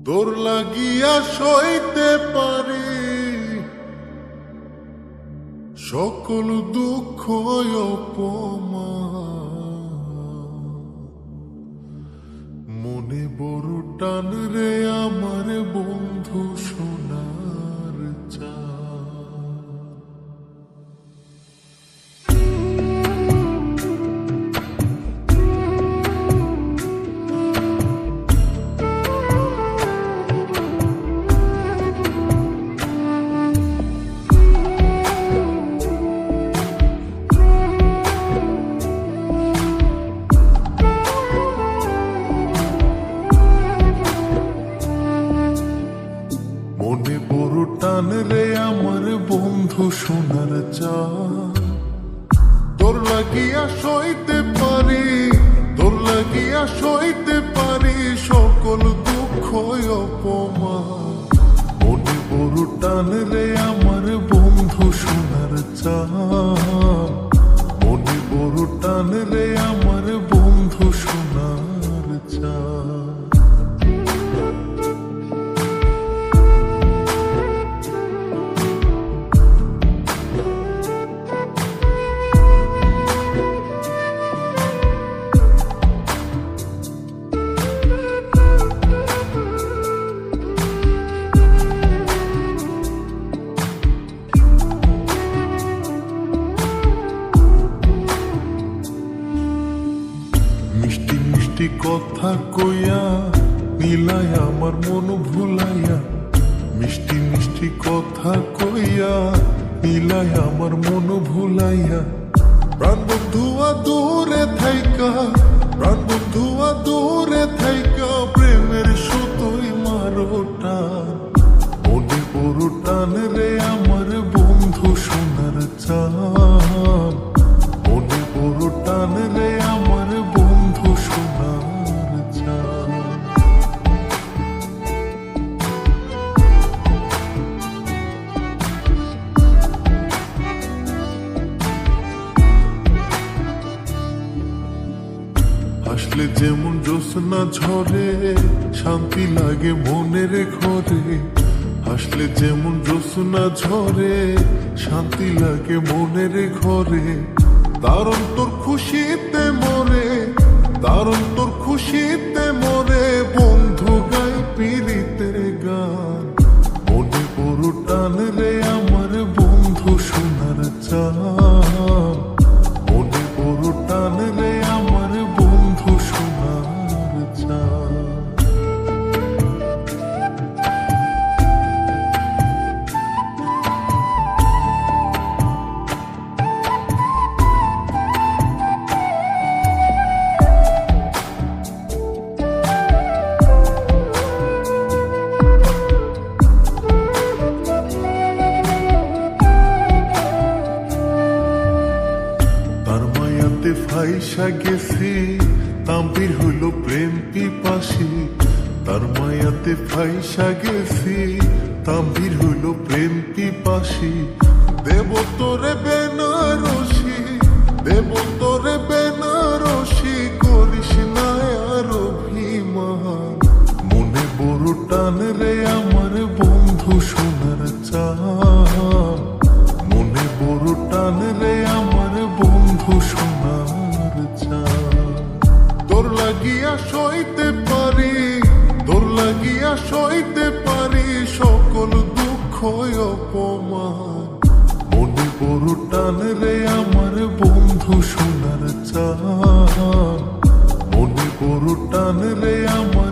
তোর লাগিয়া সইতে পারি সকল দুঃখ অপমান। মনে বড় টান রে আমার বন্ধু সোনার চাঁদ। মনে বড় টান রে আমার বন্ধু সোনার চাঁদ। তোর লাগিয়া সইতে পারি, তোর লাগিয়া সইতে পারি সকল দুঃখ অপমান। মনে বড় টান রে আমার বন্ধু সোনার চাঁদ। মনে বড় টান রে আমার বন্ধু সোনার চাঁদ। মিষ্টি মিষ্টি কথা কইয়া নীলায় আমার মন ভুলাইয়া। মিষ্টি মিষ্টি কথা কইয়া নীলায় আমার মন ভুলাইয়া। প্রাণ বন্ধুয়া দূরে থাইকা, প্রাণ বন্ধুয়া দূরে থাইকা প্রেমের সুতোই মারো টান। মনে বড় টান রে আমার বন্ধু সোনার চাঁদ। মনে বড় টান রে আমার বন্ধু সোনার চাঁদ। হাসলে যেমন জ্যোৎস্না ঝরে শান্তি লাগে মনের ঘরে। হাসলে যেমন জ্যোৎস্না ঝরে শান্তি লাগে মনের ঘরে। দারুণ তোর খুশিতে মরে, দারুণ তোর খুশিতে মরে বন্ধু গাই পীড়িতের গান। মনে বড় টান রে আমার বন্ধু সোনার চাঁদ। মনে বড় টান রে আমার বন্ধু সোনার চাঁদ। তার মায়াতে ফাইসা গেছি তাম্বির হইল প্রেম পিপাসী। তার মায়াতে ফাইসা গেছি তাম্বির হইল প্রেম পিপাসী। দেব তোরে বেনারসি, দেব তোরে বেনারসি করিস না আর অভিমান। মনে বড় টান রে আমার বন্ধু সোনার চাঁদ। মনে বড় টান রে আমার বন্ধু সোনার চাঁদ। তোর লাগিয়া সইতে পারি, তোর লাগিয়া সইতে পারি সকল দুঃখ অপমান। মনে বড় টান রে আমার বন্ধু সোনার চাঁদ। মনে বড় টান রে আমার